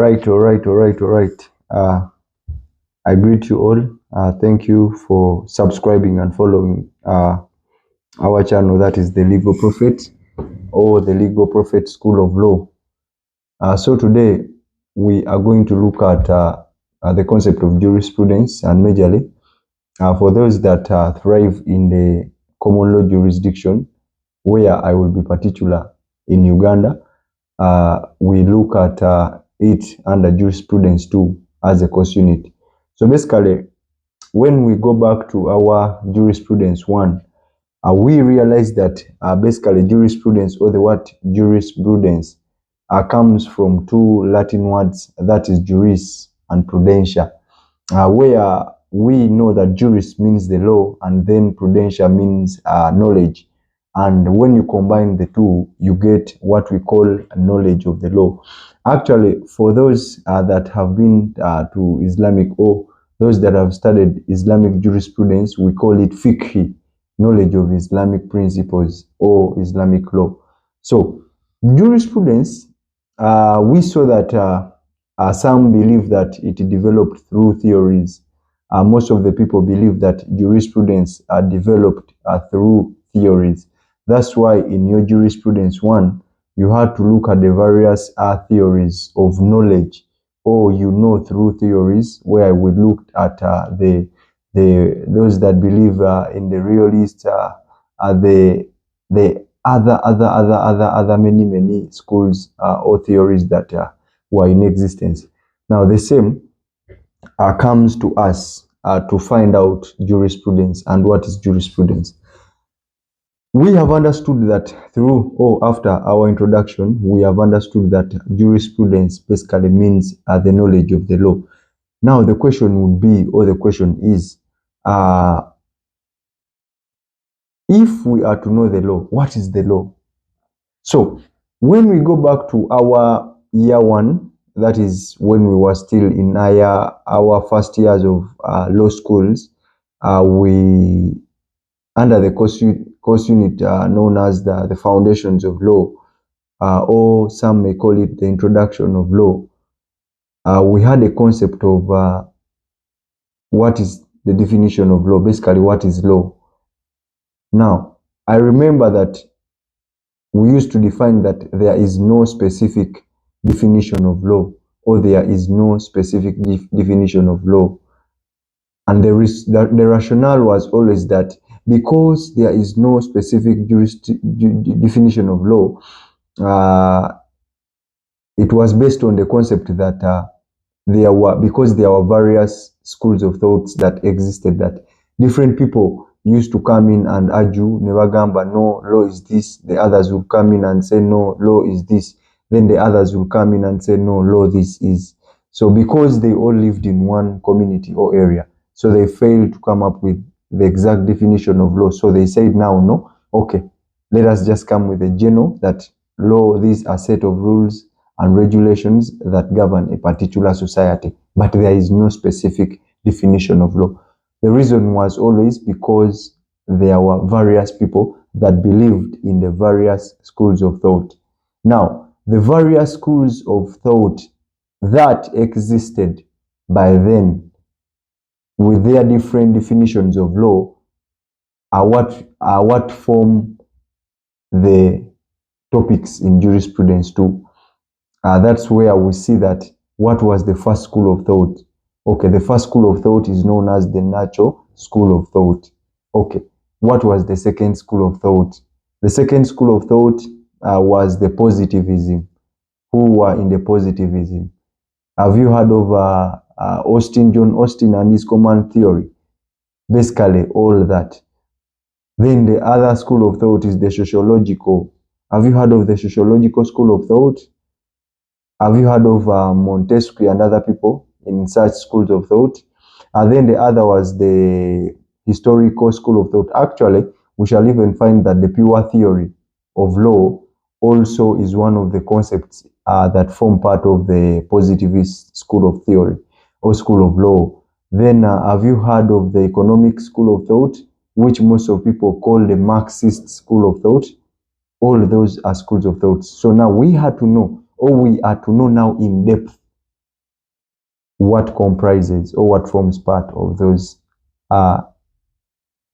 All right. I greet you all. Thank you for subscribing and following our channel, that is the Legal Prophet or the Legal Prophet School of Law. So today we are going to look at the concept of jurisprudence, and majorly for those that thrive in the common law jurisdiction, where I will be particular in Uganda. We look at it under jurisprudence 2 as a course unit. So basically, when we go back to our jurisprudence 1, we realize that basically jurisprudence, or the word jurisprudence, comes from two Latin words, that is juris and prudentia, where we know that juris means the law and then prudentia means knowledge. And when you combine the two, you get what we call knowledge of the law. Actually, for those that have been to Islamic, or those that have studied Islamic jurisprudence, we call it fiqh, knowledge of Islamic principles or Islamic law. So jurisprudence, we saw that some believe that it developed through theories. Most of the people believe that jurisprudence developed through theories. That's why in your jurisprudence 1, you had to look at the various theories of knowledge, or through theories, where we looked at those that believe in the realist, the other many schools or theories that were in existence. Now the same comes to us to find out jurisprudence and what is jurisprudence. We have understood that through, or after our introduction, we have understood that jurisprudence basically means the knowledge of the law. Now the question would be, or the question is, if we are to know the law, what is the law? So when we go back to our year 1, that is when we were still in our first years of law schools, we, under the course unit known as the foundations of law, or some may call it the introduction of law, we had a concept of what is the definition of law, basically what is law. Now, I remember that we used to define that there is no specific definition of law, or there is no specific definition of law. And the rationale was always that because there is no specific definition of law, it was based on the concept that because there were various schools of thoughts that existed, that different people used to come in and argue, Nevagamba, no, law is this. The others will come in and say, no, law is this. Then the others will come in and say, no, law this is. So because they all lived in one community or area, so they failed to come up with the exact definition of law. So they said, now, no, okay, let us just come with a general that law, these are a set of rules and regulations that govern a particular society, but there is no specific definition of law. The reason was always because there were various people that believed in the various schools of thought. Now, the various schools of thought that existed by then, with their different definitions of law, are what form the topics in jurisprudence 2. That's where we see that what was the first school of thought. Okay, the first school of thought is known as the natural school of thought. Okay, what was the second school of thought? The second school of thought was the positivism. Who were in the positivism? Have you heard of John Austin and his command theory? Basically, all that. Then the other school of thought is the sociological. Have you heard of the sociological school of thought? Have you heard of Montesquieu and other people in such schools of thought? And then the other was the historical school of thought. Actually, we shall even find that the pure theory of law also is one of the concepts that form part of the positivist school of theory or school of law. Then have you heard of the economic school of thought, which most of people call the Marxist school of thought? All those are schools of thought. So now we had to know, or we are to know now in depth, what comprises or what forms part of those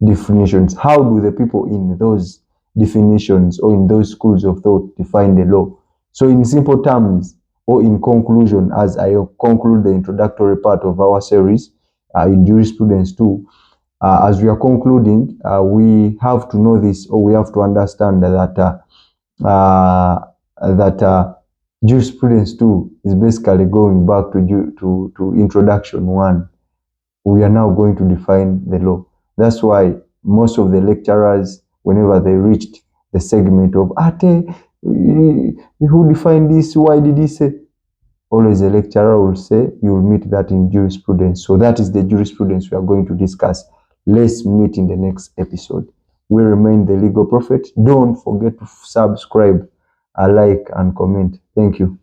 definitions. How do the people in those definitions or in those schools of thought define the law? So in simple terms, or in conclusion, as I conclude the introductory part of our series in Jurisprudence 2, as we are concluding, we have to know this, or we have to understand that Jurisprudence 2 is basically going back to Introduction 1. We are now going to define the law. That's why most of the lecturers, whenever they reached the segment of Ate, who defined this? Why did he say? Always a lecturer will say, you will meet that in jurisprudence. So that is the jurisprudence we are going to discuss. Let's meet in the next episode. We remain the Legal Prophet. Don't forget to subscribe, like, and comment. Thank you.